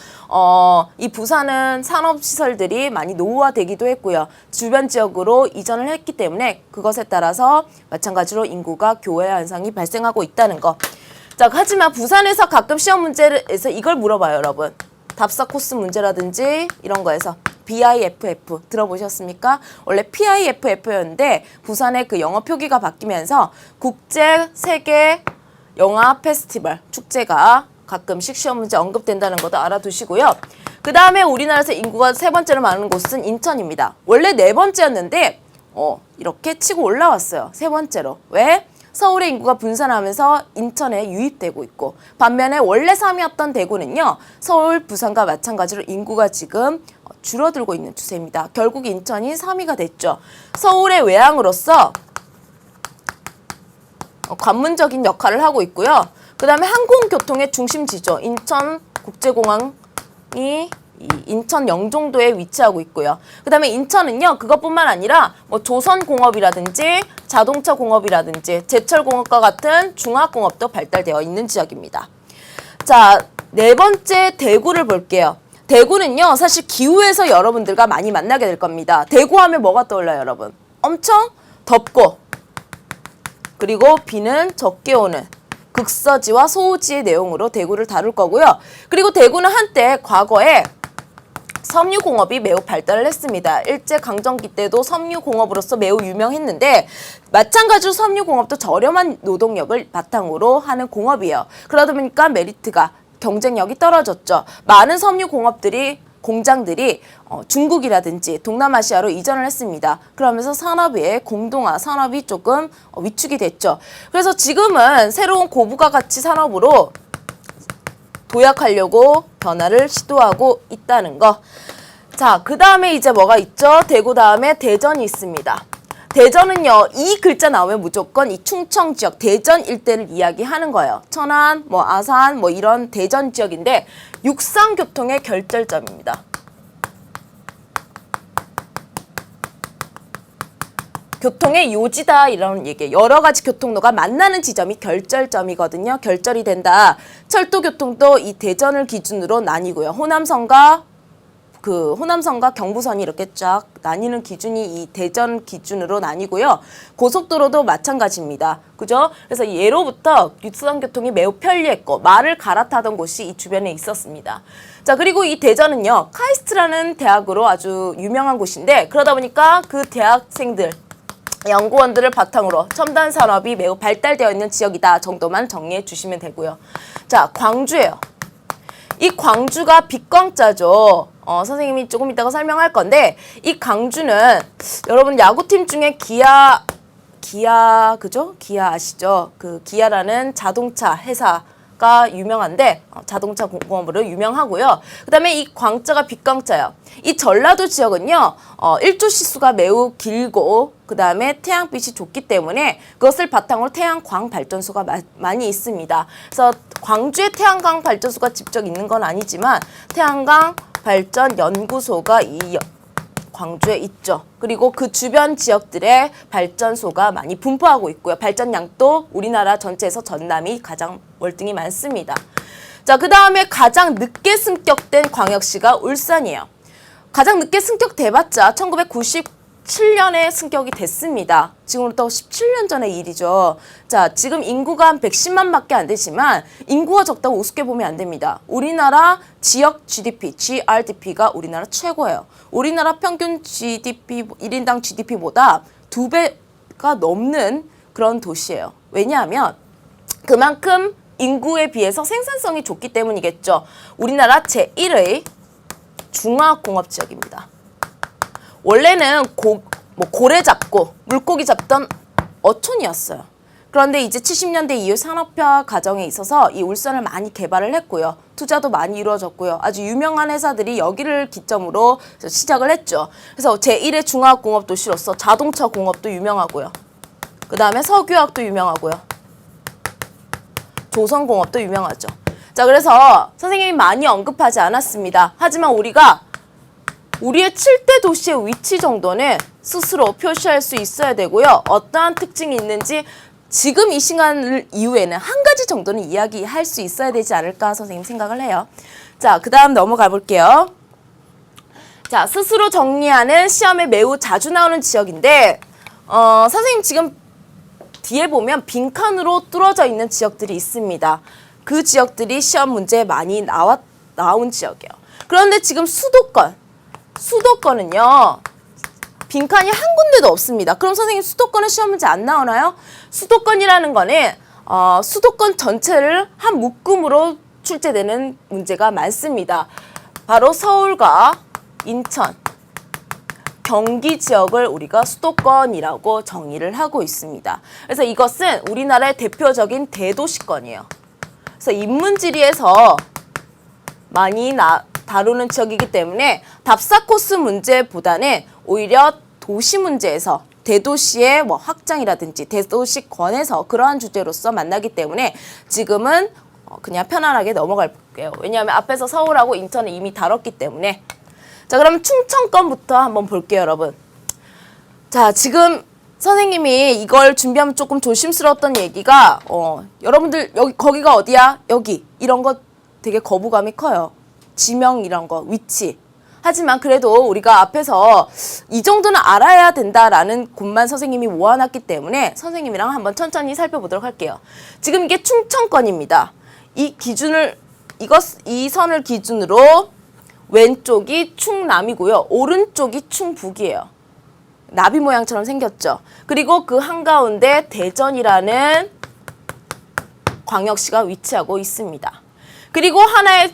이 부산은 산업시설들이 많이 노후화되기도 했고요. 주변 지역으로 이전을 했기 때문에 그것에 따라서 마찬가지로 인구가 교외화 현상이 발생하고 있다는 거. 자, 하지만 부산에서 가끔 시험 문제에서 이걸 물어봐요, 여러분. 답사 코스 문제라든지 이런 거에서 BIFF 들어보셨습니까? 원래 PIFF였는데 부산의 그 영어 표기가 바뀌면서 국제 세계 영화 페스티벌 축제가 가끔씩 시험 문제 언급된다는 것도 알아두시고요. 그 다음에 우리나라에서 인구가 세 번째로 많은 곳은 인천입니다. 원래 네 번째였는데 이렇게 치고 올라왔어요. 세 번째로. 왜? 서울의 인구가 분산하면서 인천에 유입되고 있고, 반면에 원래 3위였던 대구는요, 서울, 부산과 마찬가지로 인구가 지금 줄어들고 있는 추세입니다. 결국 인천이 3위가 됐죠. 서울의 외항으로서 관문적인 역할을 하고 있고요. 그 다음에 항공교통의 중심지죠. 인천국제공항이 인천 영종도에 위치하고 있고요. 그 다음에 인천은요, 그것뿐만 아니라 뭐 조선공업이라든지 자동차공업이라든지 제철공업과 같은 중화공업도 발달되어 있는 지역입니다. 자, 네 번째 대구를 볼게요. 대구는요, 사실 기후에서 여러분들과 많이 만나게 될 겁니다. 대구 하면 뭐가 떠올라요, 여러분? 엄청 덥고, 그리고 비는 적게 오는 극서지와 소우지의 내용으로 대구를 다룰 거고요. 그리고 대구는 한때 과거에 섬유공업이 매우 발달을 했습니다. 일제강점기 때도 섬유공업으로서 매우 유명했는데 마찬가지로 섬유공업도 저렴한 노동력을 바탕으로 하는 공업이에요. 그러다 보니까 메리트가 경쟁력이 떨어졌죠. 많은 공장들이 중국이라든지 동남아시아로 이전을 했습니다. 그러면서 산업의 공동화, 산업이 조금 위축이 됐죠. 그래서 지금은 새로운 고부가 가치 산업으로 도약하려고 변화를 시도하고 있다는 거. 자, 그 다음에 이제 뭐가 있죠? 대구 다음에 대전이 있습니다. 대전은요, 이 글자 나오면 무조건 이 충청 지역, 대전 일대를 이야기하는 거예요. 천안, 아산, 이런 대전 지역인데 육상교통의 결절점입니다. 교통의 요지다 이런 얘기예요. 여러 가지 교통로가 만나는 지점이 결절점이거든요. 결절이 된다. 철도교통도 이 대전을 기준으로 나뉘고요. 호남선과 경부선이 이렇게 쫙 나뉘는 기준이 이 대전 기준으로 나뉘고요. 고속도로도 마찬가지입니다. 그죠? 그래서 예로부터 육상교통이 매우 편리했고 말을 갈아타던 곳이 이 주변에 있었습니다. 자, 그리고 이 대전은요, 카이스트라는 대학으로 아주 유명한 곳인데 그러다 보니까 그 대학생들 연구원들을 바탕으로 첨단 산업이 매우 발달되어 있는 지역이다 정도만 정리해 주시면 되고요. 자, 광주예요. 이 광주가 빛광자죠. 선생님이 조금 이따가 설명할 건데 이 광주는 여러분 야구팀 중에 기아 그죠? 기아 아시죠? 그 기아라는 자동차 회사가 유명한데 자동차 공업으로 유명하고요. 그 다음에 이 광자가 빛광자예요. 이 전라도 지역은요. 일조 시수가 매우 길고 그 다음에 태양빛이 좋기 때문에 그것을 바탕으로 태양광 발전소가 많이 있습니다. 그래서 광주에 태양광 발전소가 직접 있는 건 아니지만 태양광 발전 연구소가 이 광주에 있죠. 그리고 그 주변 지역들의 발전소가 많이 분포하고 있고요. 발전량도 우리나라 전체에서 전남이 가장 월등히 많습니다. 자, 그 다음에 가장 늦게 승격된 광역시가 울산이에요. 가장 늦게 승격돼봤자 1997년에 승격이 됐습니다. 지금부터 17년 전의 일이죠. 자, 지금 인구가 한 110만밖에 안 되지만 인구가 적다고 우습게 보면 안 됩니다. 우리나라 지역 GDP, GRDP가 우리나라 최고예요. 우리나라 평균 GDP, 1인당 GDP보다 2배가 넘는 그런 도시예요. 왜냐하면 그만큼 인구에 비해서 생산성이 좋기 때문이겠죠. 우리나라 제1의 중화공업지역입니다. 원래는 고래 잡고 물고기 잡던 어촌이었어요. 그런데 이제 70년대 이후 산업화 과정에 있어서 이 울산을 많이 개발을 했고요. 투자도 많이 이루어졌고요. 아주 유명한 회사들이 여기를 기점으로 시작을 했죠. 그래서 제1의 중화공업 도시로서 자동차 공업도 유명하고요. 그 다음에 석유화학도 유명하고요. 조선공업도 유명하죠. 자, 그래서 선생님이 많이 언급하지 않았습니다. 하지만 우리가 우리의 7대 도시의 위치 정도는 스스로 표시할 수 있어야 되고요. 어떠한 특징이 있는지 지금 이 시간 이후에는 한 가지 정도는 이야기할 수 있어야 되지 않을까 선생님 생각을 해요. 자, 그 다음 넘어가 볼게요. 자, 스스로 정리하는 시험에 매우 자주 나오는 지역인데 선생님 지금 뒤에 보면 빈칸으로 뚫어져 있는 지역들이 있습니다. 그 지역들이 시험 문제에 많이 나온 지역이에요. 그런데 지금 수도권은요. 빈칸이 한 군데도 없습니다. 그럼 선생님 수도권은 시험 문제 안 나오나요? 수도권이라는 거는 수도권 전체를 한 묶음으로 출제되는 문제가 많습니다. 바로 서울과 인천, 경기 지역을 우리가 수도권이라고 정의를 하고 있습니다. 그래서 이것은 우리나라의 대표적인 대도시권이에요. 그래서 인문지리에서 많이 다루는 지역이기 때문에 답사 코스 문제보다는 오히려 도시 문제에서 대도시의 확장이라든지 대도시권에서 그러한 주제로서 만나기 때문에 지금은 그냥 편안하게 넘어갈게요. 왜냐하면 앞에서 서울하고 인천을 이미 다뤘기 때문에. 자, 그럼 충청권부터 한번 볼게요, 여러분. 자, 지금 선생님이 이걸 준비하면 조금 조심스러웠던 얘기가 여러분들 거기가 어디야? 여기 이런 거 되게 거부감이 커요. 지명 이런 거, 위치. 하지만 그래도 우리가 앞에서 이 정도는 알아야 된다라는 곳만 선생님이 모아놨기 때문에 선생님이랑 한번 천천히 살펴보도록 할게요. 지금 이게 충청권입니다. 이 선을 기준으로 왼쪽이 충남이고요. 오른쪽이 충북이에요. 나비 모양처럼 생겼죠. 그리고 그 한가운데 대전이라는 광역시가 위치하고 있습니다. 그리고 하나의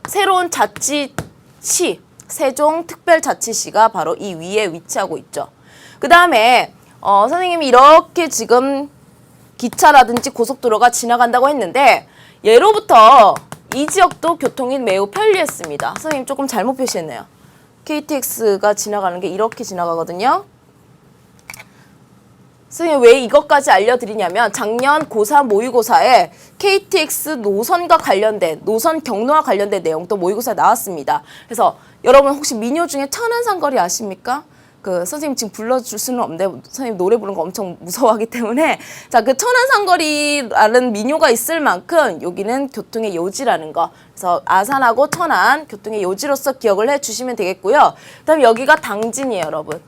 새로운 자치시, 세종특별자치시가 바로 이 위에 위치하고 있죠. 그 다음에 선생님이 이렇게 지금 기차라든지 고속도로가 지나간다고 했는데 예로부터 이 지역도 교통이 매우 편리했습니다. 선생님 조금 잘못 표시했네요. KTX가 지나가는 게 이렇게 지나가거든요. 선생님 왜 이것까지 알려드리냐면 작년 고3 모의고사에 KTX 노선과 관련된 노선 경로와 관련된 내용도 모의고사에 나왔습니다. 그래서 여러분 혹시 민요 중에 천안산거리 아십니까? 그 선생님 지금 불러줄 수는 없는데 선생님 노래 부르는 거 엄청 무서워하기 때문에 자, 그 천안산거리라는 민요가 있을 만큼 여기는 교통의 요지라는 거. 그래서 아산하고 천안 교통의 요지로서 기억을 해주시면 되겠고요. 그다음 여기가 당진이에요, 여러분.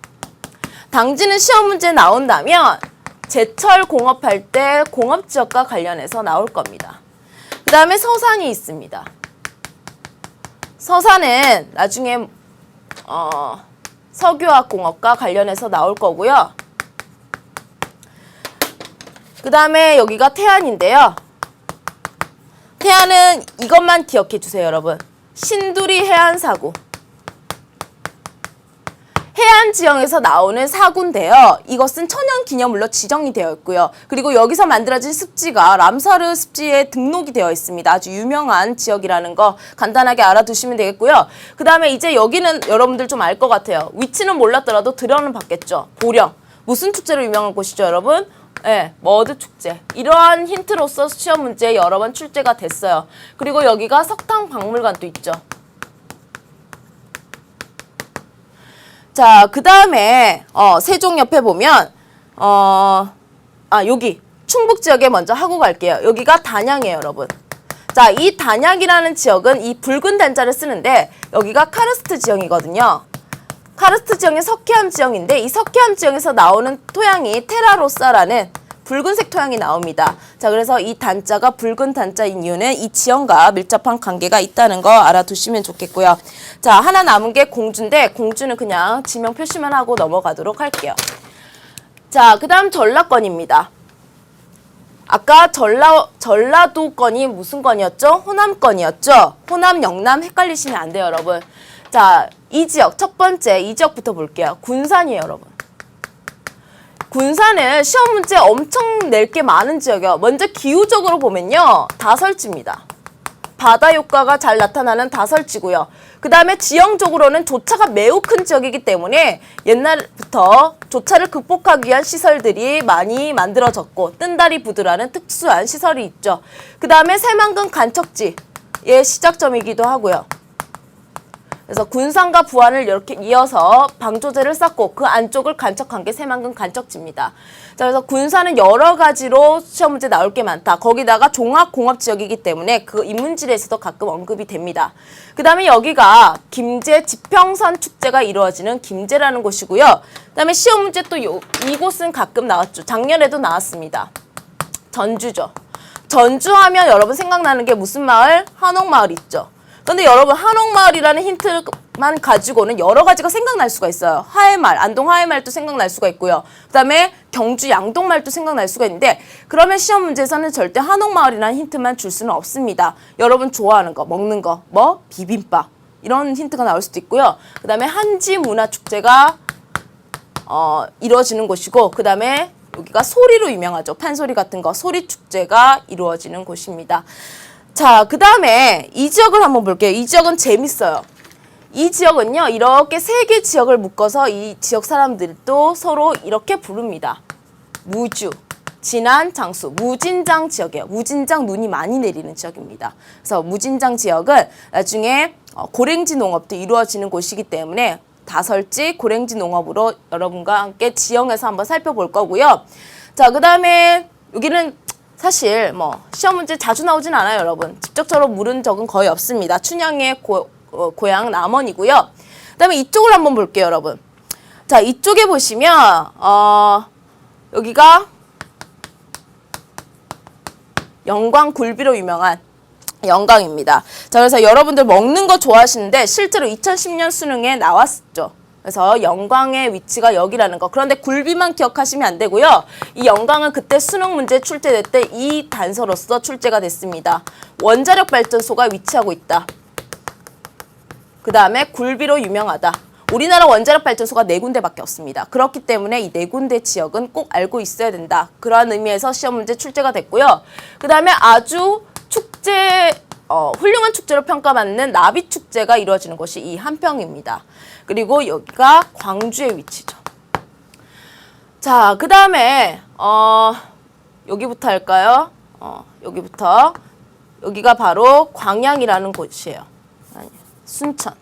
당진은 시험 문제 나온다면 제철 공업할 때 공업지역과 관련해서 나올 겁니다. 그 다음에 서산이 있습니다. 서산은 나중에 석유화학 공업과 관련해서 나올 거고요. 그 다음에 여기가 태안인데요. 태안은 이것만 기억해 주세요, 여러분. 신두리 해안사구. 해안 지형에서 나오는 사구인데요. 이것은 천연기념물로 지정이 되어 있고요. 그리고 여기서 만들어진 습지가 람사르 습지에 등록이 되어 있습니다. 아주 유명한 지역이라는 거 간단하게 알아두시면 되겠고요. 그 다음에 이제 여기는 여러분들 좀 알 것 같아요. 위치는 몰랐더라도 들어는 봤겠죠. 보령. 무슨 축제로 유명한 곳이죠, 여러분? 네, 머드 축제. 이러한 힌트로서 시험 문제에 여러 번 출제가 됐어요. 그리고 여기가 석탄박물관도 있죠. 자, 그 다음에 세종 옆에 보면 여기 충북 지역에 먼저 하고 갈게요. 여기가 단양이에요, 여러분. 자, 이 단양이라는 지역은 이 붉은 단자를 쓰는데 여기가 카르스트 지형이거든요. 카르스트 지형의 석회암 지형인데 이 석회암 지형에서 나오는 토양이 테라로사라는 붉은색 토양이 나옵니다. 자, 그래서 이 단자가 붉은 단자인 이유는 이 지형과 밀접한 관계가 있다는 거 알아두시면 좋겠고요. 자, 하나 남은 게 공주인데 공주는 그냥 지명 표시만 하고 넘어가도록 할게요. 자, 그 다음 전라권입니다. 아까 전라도권이 무슨 건이었죠? 호남권이었죠? 호남, 영남 헷갈리시면 안 돼요, 여러분. 자, 이 지역, 첫 번째 이 지역부터 볼게요. 군산이에요, 여러분. 군산은 시험 문제 엄청 낼 게 많은 지역이에요. 먼저 기후적으로 보면요. 다설지입니다. 바다 효과가 잘 나타나는 다설지고요. 그 다음에 지형적으로는 조차가 매우 큰 지역이기 때문에 옛날부터 조차를 극복하기 위한 시설들이 많이 만들어졌고 뜬다리 부두라는 특수한 시설이 있죠. 그 다음에 새만금 간척지의 시작점이기도 하고요. 그래서 군산과 부안을 이렇게 이어서 방조제를 쌓고 그 안쪽을 간척한 게 새만금 간척지입니다. 자, 그래서 군산은 여러 가지로 시험 문제 나올 게 많다. 거기다가 종합공업지역이기 때문에 그 인문지리에서도 가끔 언급이 됩니다. 그 다음에 여기가 김제 지평선 축제가 이루어지는 김제라는 곳이고요. 그 다음에 시험 문제 또 이곳은 가끔 나왔죠. 작년에도 나왔습니다. 전주죠. 전주하면 여러분 생각나는 게 무슨 마을? 한옥마을 있죠. 근데 여러분 한옥마을이라는 힌트만 가지고는 여러 가지가 생각날 수가 있어요. 하회말, 안동 하회말도 생각날 수가 있고요. 그 다음에 경주 양동말도 생각날 수가 있는데 그러면 시험 문제에서는 절대 한옥마을이라는 힌트만 줄 수는 없습니다. 여러분 좋아하는 거, 먹는 거, 뭐 비빔밥 이런 힌트가 나올 수도 있고요. 그 다음에 한지문화축제가 이루어지는 곳이고 그 다음에 여기가 소리로 유명하죠. 판소리 같은 거, 소리축제가 이루어지는 곳입니다. 자, 그 다음에 이 지역을 한번 볼게요. 이 지역은 재밌어요. 이 지역은요, 이렇게 세 개 지역을 묶어서 이 지역 사람들도 서로 이렇게 부릅니다. 무주, 진안, 장수, 무진장 지역이에요. 무진장 눈이 많이 내리는 지역입니다. 그래서 무진장 지역은 나중에 고랭지 농업도 이루어지는 곳이기 때문에 다설지 고랭지 농업으로 여러분과 함께 지형에서 한번 살펴볼 거고요. 자, 그 다음에 여기는 사실 뭐 시험 문제 자주 나오진 않아요, 여러분. 직접적으로 물은 적은 거의 없습니다. 춘향의 고향 남원이고요. 그다음에 이쪽을 한번 볼게요, 여러분. 자, 이쪽에 보시면 여기가 영광 굴비로 유명한 영광입니다. 자, 그래서 여러분들 먹는 거 좋아하시는데 실제로 2010년 수능에 나왔었죠. 그래서 영광의 위치가 여기라는 거. 그런데 굴비만 기억하시면 안 되고요. 이 영광은 그때 수능 문제 출제될 때 이 단서로서 출제가 됐습니다. 원자력 발전소가 위치하고 있다. 그 다음에 굴비로 유명하다. 우리나라 원자력 발전소가 4군데밖에 없습니다. 그렇기 때문에 이 4군데 지역은 꼭 알고 있어야 된다. 그러한 의미에서 시험 문제 출제가 됐고요. 그 다음에 아주 훌륭한 축제로 평가받는 나비축제가 이루어지는 곳이 이 한평입니다. 그리고 여기가 광주의 위치죠. 자, 그 다음에 여기부터 할까요? 여기부터. 여기가 바로 광양이라는 곳이에요. 아니, 순천.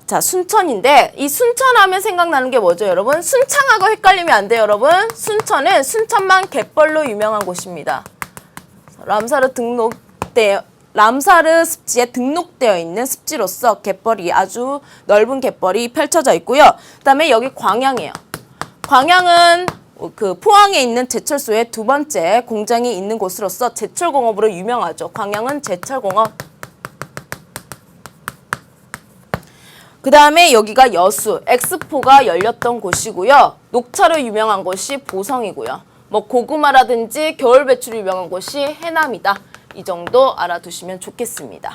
자, 순천인데 이 순천하면 생각나는 게 뭐죠, 여러분? 순창하고 헷갈리면 안 돼요, 여러분. 순천은 순천만 갯벌로 유명한 곳입니다. 람사르 습지에 등록되어 있는 습지로서 갯벌이 아주 넓은 갯벌이 펼쳐져 있고요. 그다음에 여기 광양이에요. 광양은 그 포항에 있는 제철소의 2번째 공장이 있는 곳으로서 제철공업으로 유명하죠. 광양은 제철공업. 그 다음에 여기가 여수, 엑스포가 열렸던 곳이고요. 녹차로 유명한 곳이 보성이고요. 뭐 고구마라든지 겨울 배추로 유명한 곳이 해남이다. 이 정도 알아두시면 좋겠습니다.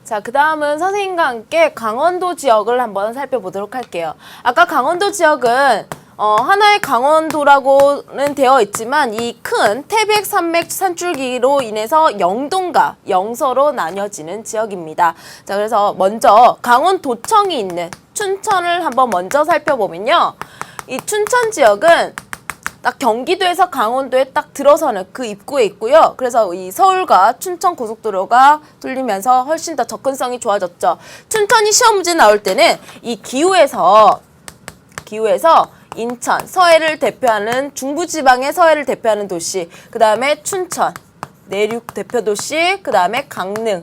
자, 그 다음은 선생님과 함께 강원도 지역을 한번 살펴보도록 할게요. 아까 강원도 지역은 하나의 강원도라고는 되어 있지만 이 큰 태백 산맥 산줄기로 인해서 영동과 영서로 나뉘어지는 지역입니다. 자, 그래서 먼저 강원도청이 있는 춘천을 한번 먼저 살펴보면요. 이 춘천 지역은 딱 경기도에서 강원도에 딱 들어서는 그 입구에 있고요. 그래서 이 서울과 춘천 고속도로가 뚫리면서 훨씬 더 접근성이 좋아졌죠. 춘천이 시험 문제 나올 때는 이 기후에서 인천, 서해를 대표하는 중부지방의 서해를 대표하는 도시, 그 다음에 춘천, 내륙 대표 도시, 그 다음에 강릉.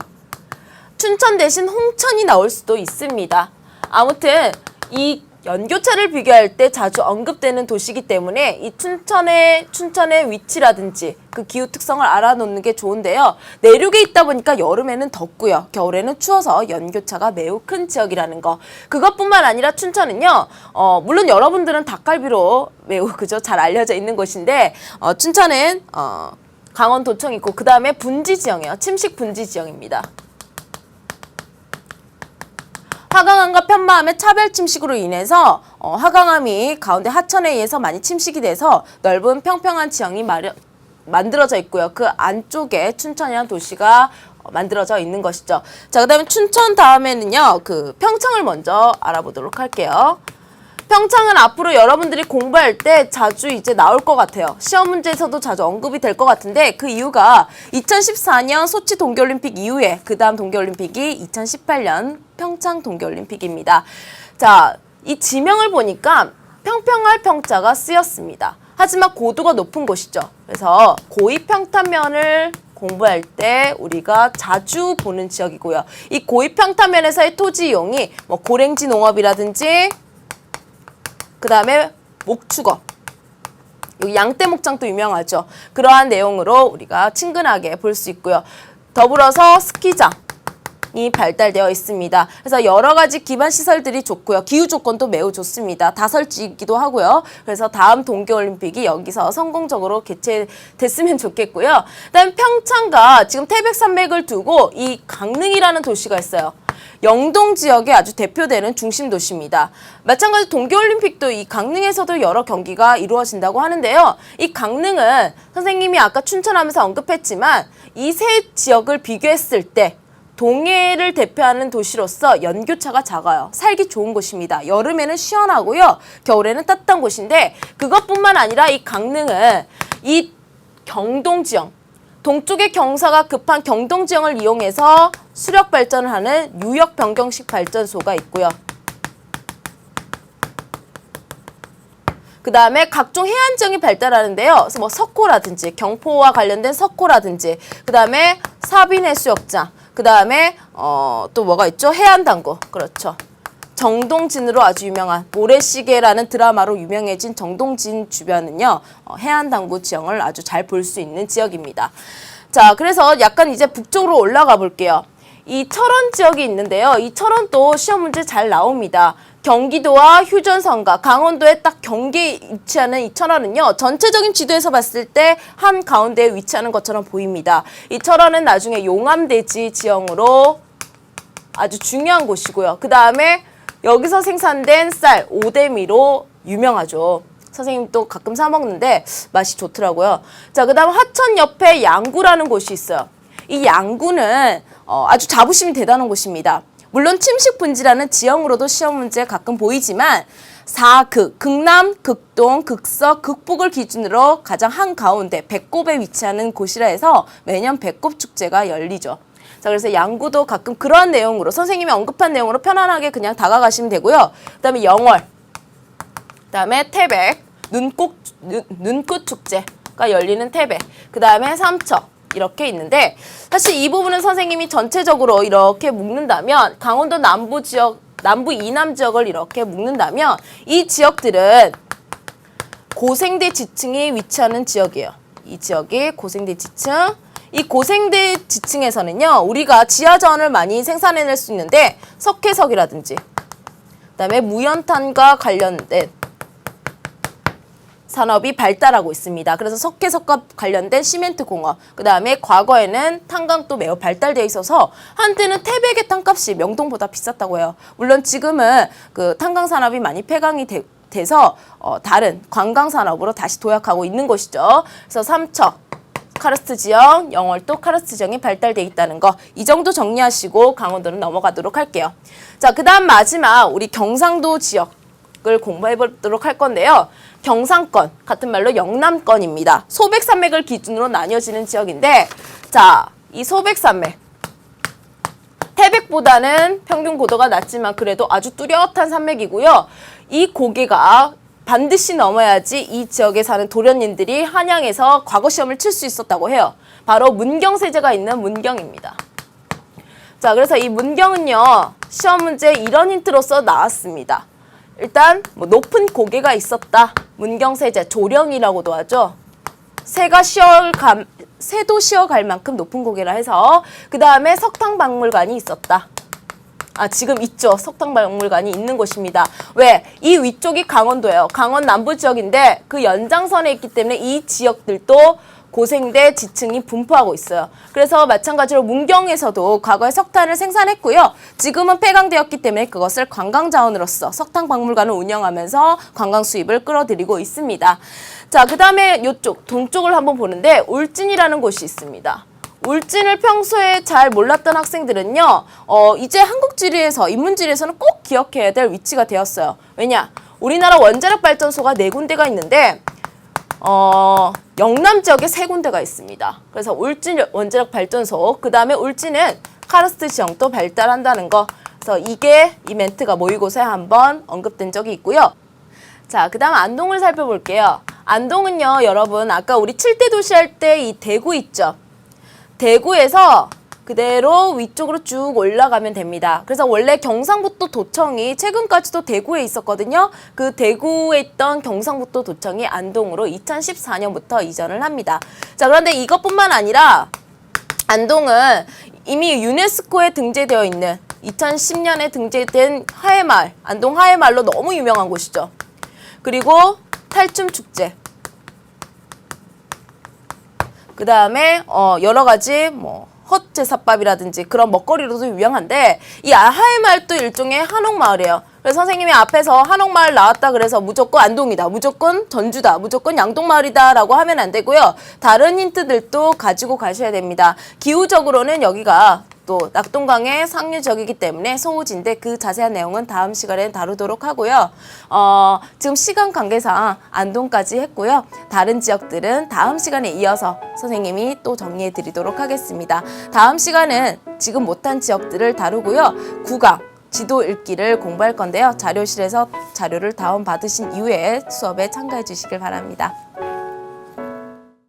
춘천 대신 홍천이 나올 수도 있습니다. 아무튼 이 연교차를 비교할 때 자주 언급되는 도시이기 때문에 이 춘천의 위치라든지 그 기후 특성을 알아놓는 게 좋은데요. 내륙에 있다 보니까 여름에는 덥고요. 겨울에는 추워서 연교차가 매우 큰 지역이라는 거. 그것뿐만 아니라 춘천은요. 물론 여러분들은 닭갈비로 매우 그죠 잘 알려져 있는 곳인데 춘천은 강원도청 있고 그 다음에 분지 지형이에요. 침식 분지 지형입니다. 하강암과 편마암의 차별 침식으로 인해서 하강암이 가운데 하천에 의해서 많이 침식이 돼서 넓은 평평한 지형이 만들어져 있고요. 그 안쪽에 춘천이라는 도시가 만들어져 있는 것이죠. 자, 그 다음에 춘천 다음에는요. 그 평창을 먼저 알아보도록 할게요. 평창은 앞으로 여러분들이 공부할 때 자주 이제 나올 것 같아요. 시험 문제에서도 자주 언급이 될 것 같은데 그 이유가 2014년 소치 동계올림픽 이후에 그 다음 동계올림픽이 2018년 평창 동계올림픽입니다. 자, 이 지명을 보니까 평평할 평자가 쓰였습니다. 하지만 고도가 높은 곳이죠. 그래서 고위 평탄면을 공부할 때 우리가 자주 보는 지역이고요. 이 고위 평탄면에서의 토지 이용이 뭐 고랭지 농업이라든지 그 다음에 목축업, 여기 양떼 목장도 유명하죠. 그러한 내용으로 우리가 친근하게 볼 수 있고요. 더불어서 스키장이 발달되어 있습니다. 그래서 여러 가지 기반 시설들이 좋고요. 기후 조건도 매우 좋습니다. 다설지기도 하고요. 그래서 다음 동계올림픽이 여기서 성공적으로 개최됐으면 좋겠고요. 그다음에 평창과 지금 태백산맥을 두고 이 강릉이라는 도시가 있어요. 영동 지역의 아주 대표되는 중심 도시입니다. 마찬가지로 동계올림픽도 이 강릉에서도 여러 경기가 이루어진다고 하는데요. 이 강릉은 선생님이 아까 춘천하면서 언급했지만 이 세 지역을 비교했을 때 동해를 대표하는 도시로서 연교차가 작아요. 살기 좋은 곳입니다. 여름에는 시원하고요. 겨울에는 따뜻한 곳인데 그것뿐만 아니라 이 강릉은 이 경동 지형, 동쪽의 경사가 급한 경동 지형을 이용해서 수력 발전을 하는 유역 변경식 발전소가 있고요. 그 다음에 각종 해안 지형이 발달하는데요. 그래서 뭐 석호라든지 경포와 관련된 석호라든지 그 다음에 사빈해수욕장 그 다음에 또 뭐가 있죠? 해안당구. 그렇죠. 정동진으로 아주 유명한 모래시계라는 드라마로 유명해진 정동진 주변은요. 해안당구 지형을 아주 잘 볼 수 있는 지역입니다. 자, 그래서 약간 이제 북쪽으로 올라가 볼게요. 이 철원 지역이 있는데요. 이 철원도 시험 문제 잘 나옵니다. 경기도와 휴전선과 강원도의 딱 경계에 위치하는 이 철원은요. 전체적인 지도에서 봤을 때 한가운데에 위치하는 것처럼 보입니다. 이 철원은 나중에 용암대지 지형으로 아주 중요한 곳이고요. 그 다음에 여기서 생산된 쌀, 오대미로 유명하죠. 선생님 또 가끔 사 먹는데 맛이 좋더라고요. 자, 그 다음 하천 옆에 양구라는 곳이 있어요. 이 양구는 아주 자부심이 대단한 곳입니다. 물론 침식분지라는 지형으로도 시험 문제 가끔 보이지만 사극, 극남, 극동, 극서, 극북을 기준으로 가장 한가운데 배꼽에 위치하는 곳이라 해서 매년 배꼽축제가 열리죠. 자, 그래서 양구도 가끔 그러한 내용으로 선생님이 언급한 내용으로 편안하게 그냥 다가가시면 되고요. 그 다음에 영월, 그 다음에 태백, 눈꽃 축제가 열리는 태백, 그 다음에 삼척 이렇게 있는데 사실 이 부분은 선생님이 전체적으로 이렇게 묶는다면 강원도 남부 지역, 남부 이남 지역을 이렇게 묶는다면 이 지역들은 고생대 지층이 위치하는 지역이에요. 이 지역이 고생대 지층. 이 고생대 지층에서는요, 우리가 지하자원을 많이 생산해낼 수 있는데 석회석이라든지 그다음에 무연탄과 관련된 산업이 발달하고 있습니다. 그래서 석회석과 관련된 시멘트 공업, 그다음에 과거에는 탄광도 매우 발달되어 있어서 한때는 태백의 땅값이 명동보다 비쌌다고 해요. 물론 지금은 그 탄광 산업이 많이 폐광이 돼서 다른 관광 산업으로 다시 도약하고 있는 곳이죠. 그래서 삼척, 카르스트 지형, 영월도 카르스트 지형이 발달돼 있다는 거, 이 정도 정리하시고 강원도는 넘어가도록 할게요. 자, 그다음 마지막 우리 경상도 지역을 공부해 보도록 할 건데요. 경상권, 같은 말로 영남권입니다. 소백산맥을 기준으로 나뉘어지는 지역인데, 자, 이 소백산맥, 태백보다는 평균 고도가 낮지만 그래도 아주 뚜렷한 산맥이고요. 이 고개가 반드시 넘어야지 이 지역에 사는 도련님들이 한양에서 과거 시험을 칠 수 있었다고 해요. 바로 문경세제가 있는 문경입니다. 자, 그래서 이 문경은요, 시험 문제 이런 힌트로서 나왔습니다. 일단 뭐 높은 고개가 있었다. 문경세제, 조령이라고도 하죠. 새도 쉬어갈 만큼 높은 고개라 해서, 그 다음에 석탕박물관이 있었다. 아, 지금 있죠. 석탕박물관이 있는 곳입니다. 왜? 이 위쪽이 강원도예요. 강원 남부 지역인데 그 연장선에 있기 때문에 이 지역들도 고생대 지층이 분포하고 있어요. 그래서 마찬가지로 문경에서도 과거에 석탄을 생산했고요. 지금은 폐광되었기 때문에 그것을 관광자원으로서 석탄박물관을 운영하면서 관광 수입을 끌어들이고 있습니다. 자, 그 다음에 이쪽 동쪽을 한번 보는데 울진이라는 곳이 있습니다. 울진을 평소에 잘 몰랐던 학생들은요, 이제 한국지리에서, 인문지리에서는 꼭 기억해야 될 위치가 되었어요. 왜냐? 우리나라 원자력 발전소가 4군데가 있는데, 영남 지역에 3군데가 있습니다. 그래서 울진 원자력 발전소, 그 다음에 울진은 카르스트 지형도 발달한다는 거. 그래서 이게 이 멘트가 모의고사에 한번 언급된 적이 있고요. 자, 그 다음 안동을 살펴볼게요. 안동은요, 여러분, 아까 우리 7대 도시 할 때 이 대구 있죠? 대구에서 그대로 위쪽으로 쭉 올라가면 됩니다. 그래서 원래 경상북도 도청이 최근까지도 대구에 있었거든요. 그 대구에 있던 경상북도 도청이 안동으로 2014년부터 이전을 합니다. 자, 그런데 이것뿐만 아니라 안동은 이미 유네스코에 등재되어 있는 2010년에 등재된 하회마을, 안동 하회마을로 너무 유명한 곳이죠. 그리고 탈춤축제, 그 다음에 여러 가지 뭐 헛제사밥이라든지 그런 먹거리로도 유명한데, 이 하회마을도 일종의 한옥마을이에요. 그래서 선생님이 앞에서 한옥마을 나왔다 그래서 무조건 안동이다, 무조건 전주다, 무조건 양동마을이다 라고 하면 안 되고요. 다른 힌트들도 가지고 가셔야 됩니다. 기후적으로는 여기가 또 낙동강의 상류 지역이기 때문에 소우지인데 그 자세한 내용은 다음 시간에 다루도록 하고요. 지금 시간 관계상 안동까지 했고요. 다른 지역들은 다음 시간에 이어서 선생님이 또 정리해 드리도록 하겠습니다. 다음 시간은 지금 못한 지역들을 다루고요. 국악, 지도 읽기를 공부할 건데요. 자료실에서 자료를 다운받으신 이후에 수업에 참가해 주시길 바랍니다.